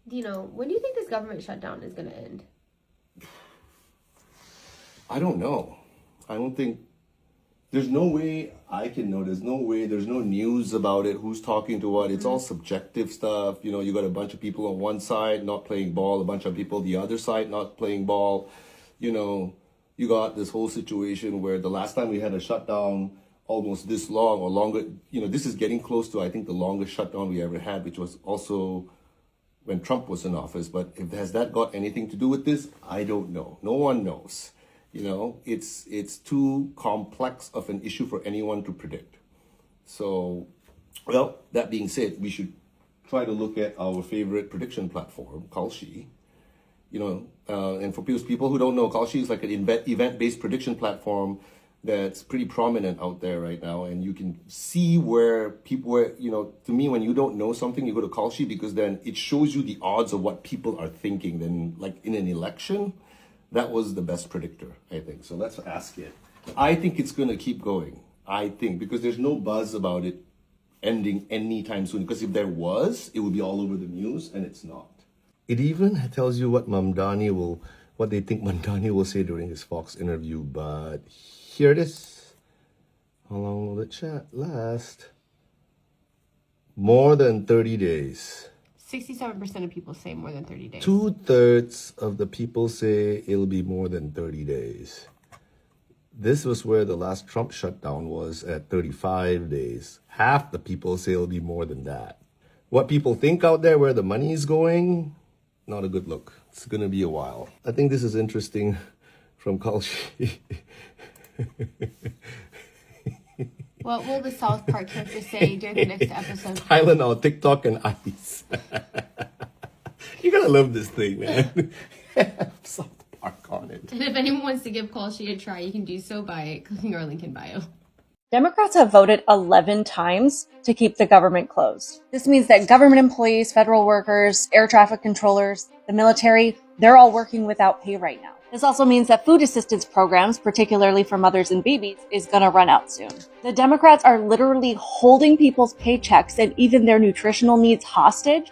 Dino, when do you think this government shutdown is going to end? I don't know. I don't think there's no way I can know. There's no way. There's no news about it. Who's talking to what? It's all subjective stuff. You know, you got a bunch of people on one side not playing ball, a bunch of people the other side not playing ball. You know, you got this whole situation where the last time we had a shutdown almost this long or longer, you know, this is getting close to, I think, the longest shutdown we ever had, which was also when Trump was in office. But has that got anything to do with this? I don't know. No one knows. You know, it's too complex of an issue for anyone to predict. So, well, that being said, we should try to look at our favorite prediction platform, Kalshi. You know, and for people who don't know, Kalshi is like an event-based prediction platform that's pretty prominent out there right now, and you can see where people were. You know, to me, when you don't know something, you go to Kalshi because then it shows you the odds of what people are thinking. Then, like in an election, that was the best predictor, I think. So let's ask it. I think it's going to keep going. I think because there's no buzz about it ending anytime soon. Because if there was, it would be all over the news, and it's not. It even tells you what what they think Mamdani will say during his Fox interview. But here it is. How long will the chat last? More than 30 days. 67% of people say more than 30 days. 2/3 of the people say it'll be more than 30 days. This was where the last Trump shutdown was at 35 days. Half the people say it'll be more than that. What people think out there, where the money is going, not a good look. It's going to be a while. I think this is interesting from Kalshi. What will the South Park character say during the next episode? Tylenol, TikTok, and ice. You're going to love this thing, man. South Park on it. And if anyone wants to give Kalshi a try, you can do so by clicking our link in bio. Democrats have voted 11 times to keep the government closed. This means that government employees, federal workers, air traffic controllers, the military, they're all working without pay right now. This also means that food assistance programs, particularly for mothers and babies, is going to run out soon. The Democrats are literally holding people's paychecks and even their nutritional needs hostage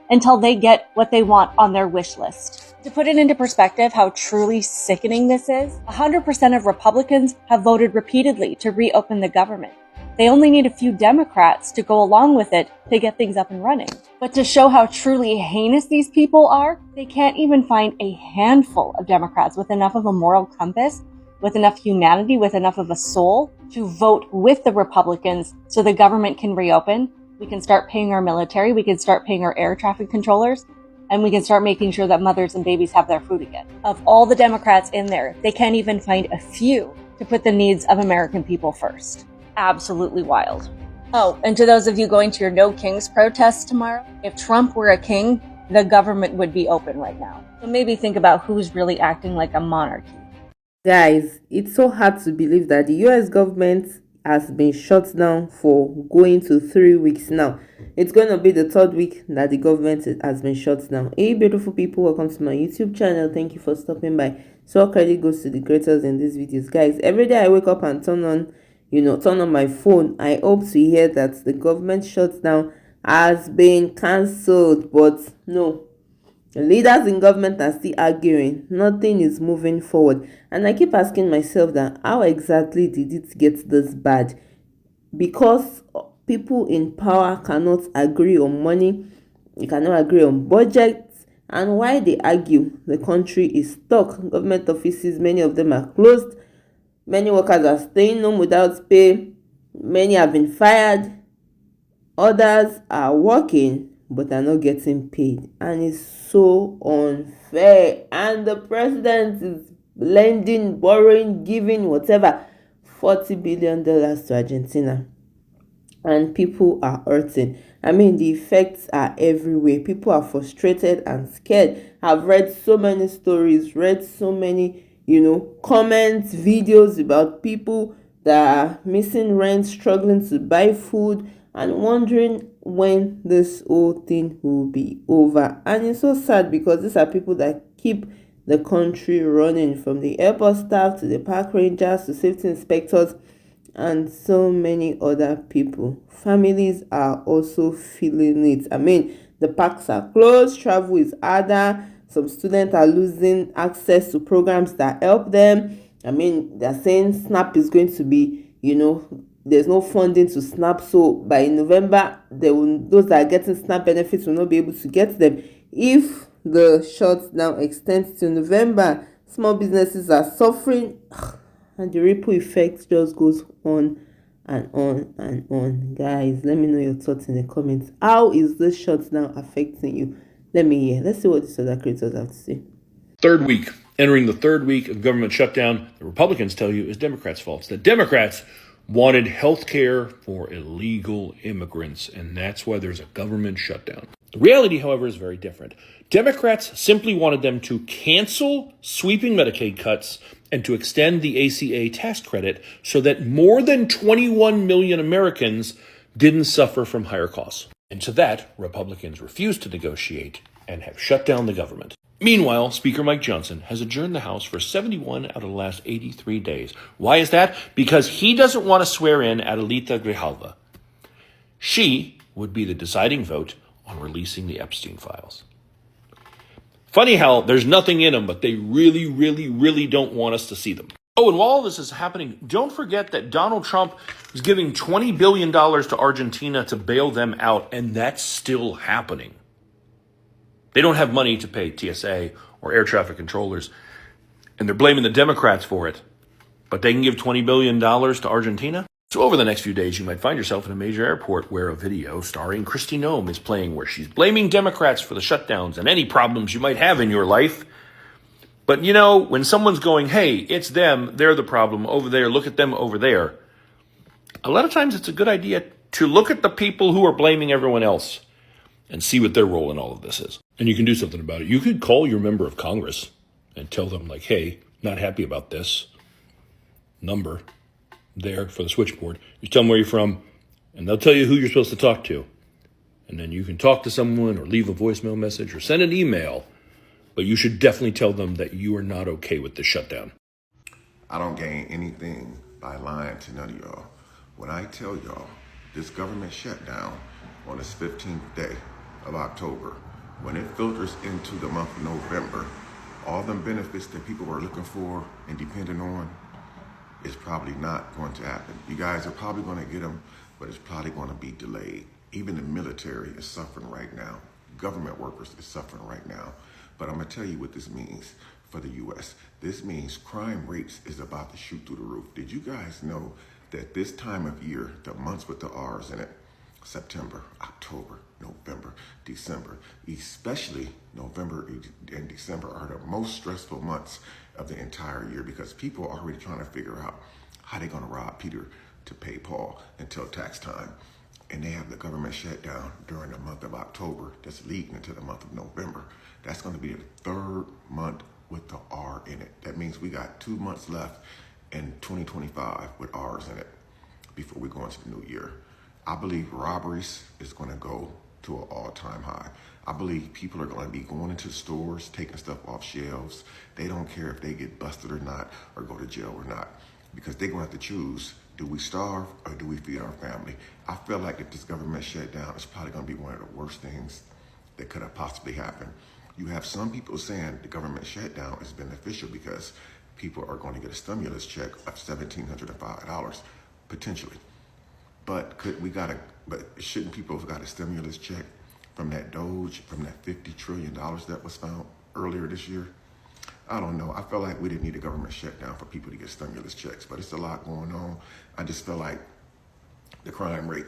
until they get what they want on their wish list. To put it into perspective how truly sickening this is, 100% of Republicans have voted repeatedly to reopen the government. They only need a few Democrats to go along with it to get things up and running. But to show how truly heinous these people are, they can't even find a handful of Democrats with enough of a moral compass, with enough humanity, with enough of a soul to vote with the Republicans so the government can reopen. We can start paying our military, we can start paying our air traffic controllers, and we can start making sure that mothers and babies have their food again. Of all the Democrats in there, they can't even find a few to put the needs of American people first. Absolutely wild. Oh, and to those of you going to your No Kings protest tomorrow, if Trump were a king, the government would be open right now. So maybe think about who's really acting like a monarchy. Guys, it's so hard to believe that the US government has been shut down for going to 3 weeks now. It's going to be the third week that the government has been shut down. Hey, beautiful people, welcome to my YouTube channel. Thank you for stopping by. So all credit goes to the creators in these videos. Guys, every day I wake up and turn on my phone, I hope to hear that the government shutdown has been cancelled. But no, the leaders in government are still arguing. Nothing is moving forward. And I keep asking myself that how exactly did it get this bad? Because people in power cannot agree on money, they cannot agree on budgets, and why they argue, the country is stuck. Government offices, many of them are closed. Many workers are staying home without pay. Many have been fired. Others are working but are not getting paid. And it's so unfair. And the president is lending, borrowing, giving, whatever, $40 billion to Argentina. And people are hurting. I mean, the effects are everywhere. People are frustrated and scared. I've read so many stories, read so many comments, videos about people that are missing rent, struggling to buy food, and wondering when this whole thing will be over. And it's so sad because these are people that keep the country running, from the airport staff to the park rangers to safety inspectors and so many other people. Families are also feeling it. I mean, The parks are closed, travel is harder, some students are losing access to programs that help them. I mean, they're saying SNAP is going to be, there's no funding to SNAP, so by November, those that are getting SNAP benefits will not be able to get them. If the shutdown extends to November, small businesses are suffering, and the ripple effect just goes on and on and on. Guys, let me know your thoughts in the comments. How is this shutdown affecting you? Let me hear. Let's see what these other creators have to say. Entering the third week of government shutdown, the Republicans tell you is Democrats' fault. The Democrats wanted health care for illegal immigrants, and that's why there's a government shutdown. The reality, however, is very different. Democrats simply wanted them to cancel sweeping Medicaid cuts and to extend the ACA tax credit so that more than 21 million Americans didn't suffer from higher costs. And to that, Republicans refused to negotiate and have shut down the government. Meanwhile, Speaker Mike Johnson has adjourned the House for 71 out of the last 83 days. Why is that? Because he doesn't want to swear in Adelita Grijalva. She would be the deciding vote on releasing the Epstein files. Funny how there's nothing in them, but they really, really, really don't want us to see them. Oh, and while all this is happening, don't forget that Donald Trump is giving $20 billion to Argentina to bail them out, and that's still happening. They don't have money to pay TSA or air traffic controllers, and they're blaming the Democrats for it. But they can give $20 billion to Argentina? So over the next few days, you might find yourself in a major airport where a video starring Kristi Noem is playing where she's blaming Democrats for the shutdowns and any problems you might have in your life. But when someone's going, hey, it's them, they're the problem over there, look at them over there, a lot of times it's a good idea to look at the people who are blaming everyone else and see what their role in all of this is. And you can do something about it. You could call your member of Congress and tell them, like, hey, not happy about this number there for the switchboard. You tell them where you're from, and they'll tell you who you're supposed to talk to. And then you can talk to someone or leave a voicemail message or send an email. But you should definitely tell them that you are not okay with the shutdown. I don't gain anything by lying to none of y'all. When I tell y'all this government shutdown on this 15th day of October, when it filters into the month of November, all them benefits that people were looking for and depending on is probably not going to happen. You guys are probably going to get them, but it's probably going to be delayed. Even the military is suffering right now. Government workers is suffering right now. But I'm going to tell you what this means for the U.S. This means crime rates is about to shoot through the roof. Did you guys know that this time of year, the months with the R's in it, September, October, November, December, especially November and December are the most stressful months of the entire year because people are already trying to figure out how they're going to rob Peter to pay Paul until tax time. And they have the government shutdown during the month of October that's leading into the month of November. That's going to be the third month with the R in it. That means we got 2 months left in 2025 with R's in it before we go into the new year. I believe robberies is going to go to an all-time high. I believe people are going to be going into stores, taking stuff off shelves. They don't care if they get busted or not, or go to jail or not, because they're going to have to choose, do we starve or do we feed our family? I feel like if this government shutdown is probably going to be one of the worst things that could have possibly happened. You have some people saying the government shutdown is beneficial because people are going to get a stimulus check of $1,705, potentially. But shouldn't people have got a stimulus check from that Doge, from that $50 trillion that was found earlier this year? I don't know. I feel like we didn't need a government shutdown for people to get stimulus checks, but it's a lot going on. I just feel like the crime rate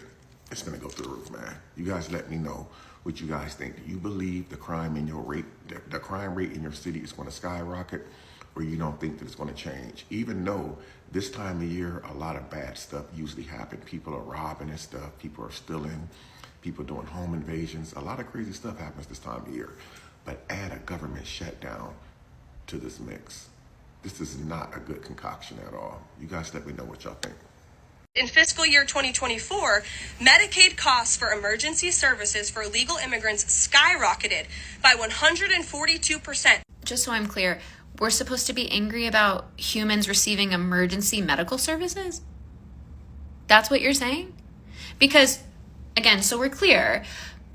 is going to go through the roof, man. You guys let me know what you guys think. Do you believe the crime in your rate, the crime rate in your city is going to skyrocket, or you don't think that it's going to change? Even though this time of year, a lot of bad stuff usually happens. People are robbing and stuff. People are stealing. People doing home invasions. A lot of crazy stuff happens this time of year. But add a government shutdown to this mix. This is not a good concoction at all. You guys let me know what y'all think. In fiscal year 2024, Medicaid costs for emergency services for illegal immigrants skyrocketed by 142%. Just so I'm clear, we're supposed to be angry about humans receiving emergency medical services? That's what you're saying? Because, again, so we're clear,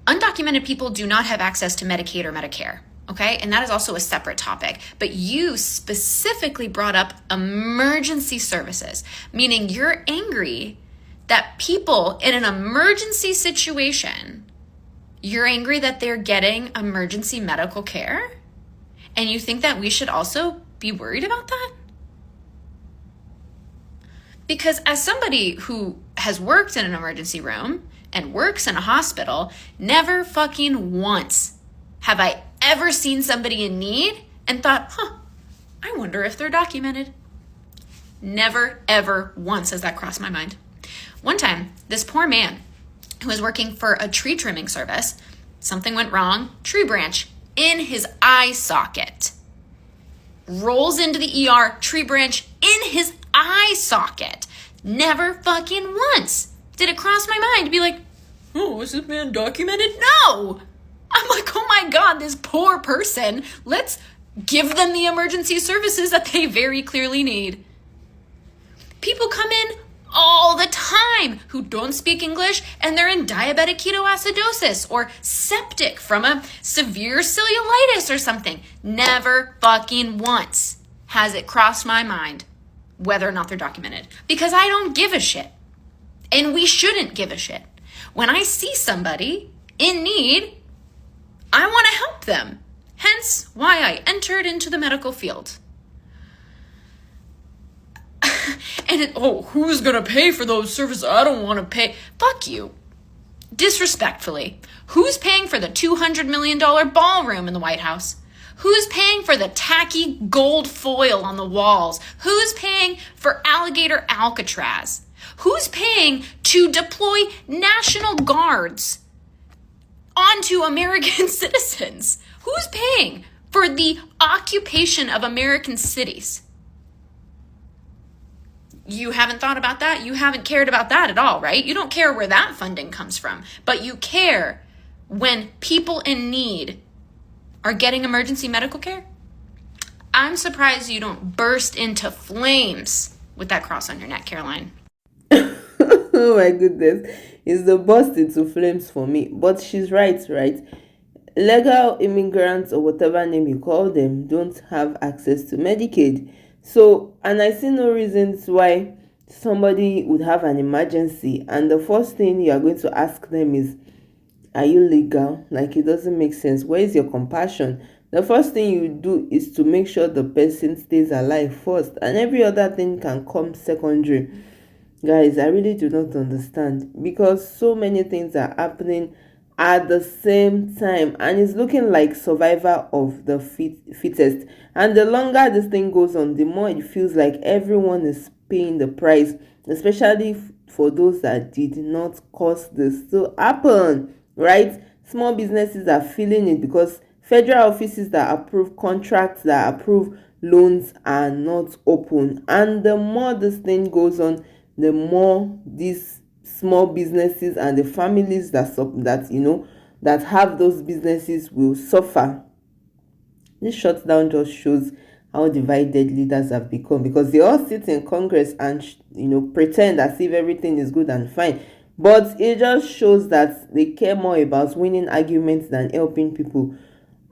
Undocumented people do not have access to Medicaid or Medicare, okay? And that is also a separate topic. But you specifically brought up emergency services, meaning you're angry that people in an emergency situation, you're angry that they're getting emergency medical care? And you think that we should also be worried about that? Because as somebody who has worked in an emergency room and works in a hospital, never fucking once have I ever seen somebody in need and thought, I wonder if they're documented. Never, ever once has that crossed my mind. One time, this poor man who was working for a tree trimming service, something went wrong, tree branch in his eye socket. Rolls into the ER, tree branch in his eye socket. Never fucking once did it cross my mind to be like, oh, is this man documented? No! I'm like, oh my God, this poor person. Let's give them the emergency services that they very clearly need. People come in all the time who don't speak English and they're in diabetic ketoacidosis or septic from a severe cellulitis or something. Never fucking once has it crossed my mind whether or not they're documented, because I don't give a shit. And we shouldn't give a shit. When I see somebody in need, I want to help them. Hence why I entered into the medical field. And who's going to pay for those services? I don't want to pay. Fuck you. Disrespectfully. Who's paying for the $200 million ballroom in the White House? Who's paying for the tacky gold foil on the walls? Who's paying for alligator Alcatraz? Who's paying to deploy National Guards onto American citizens? Who's paying for the occupation of American cities? You haven't thought about that? You haven't cared about that at all, right? You don't care where that funding comes from, but you care when people in need are getting emergency medical care. I'm surprised you don't burst into flames with that cross on your neck, Caroline. Oh my goodness, it's the burst into flames for me. But she's right? Legal immigrants, or whatever name you call them, don't have access to Medicaid. So, and I see no reasons why somebody would have an emergency and the first thing you are going to ask them is, are you legal? Like, it doesn't make sense. Where is your compassion? The first thing you do is to make sure the person stays alive first, and every other thing can come secondary. Guys, I really do not understand, because so many things are happening at the same time and it's looking like survivor of the fittest. And the longer this thing goes on, the more it feels like everyone is paying the price, especially for those that did not cause this to happen, right? Small businesses are feeling it because federal offices that approve contracts, that approve loans, are not open. And the more this thing goes on, the more these small businesses and the families that have those businesses will suffer. This shutdown just shows how divided leaders have become, because they all sit in Congress and pretend as if everything is good and fine, but it just shows that they care more about winning arguments than helping people.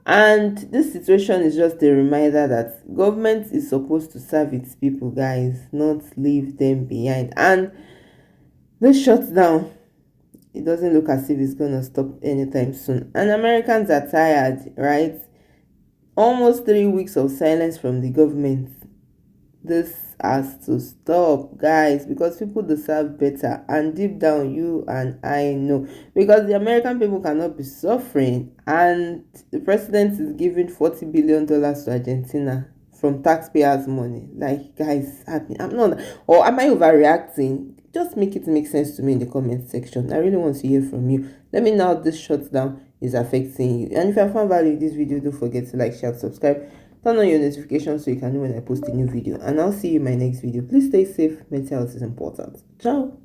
And this situation is just a reminder that government is supposed to serve its people, guys, not leave them behind. And this shutdown, it doesn't look as if it's going to stop anytime soon. And Americans are tired, right? Almost 3 weeks of silence from the government. This has to stop, guys, because people deserve better. And deep down, you and I know, because the American people cannot be suffering. And the president is giving $40 billion to Argentina from taxpayers' money. Like, guys, I'm not, or am I overreacting? Just make it make sense to me in the comment section. I really want to hear from you. Let me know how this shutdown is affecting you. And if you found value in this video, don't forget to like, share, subscribe, turn on your notifications so you can know when I post a new video. And I'll see you in my next video. Please stay safe. Mental health is important. Ciao.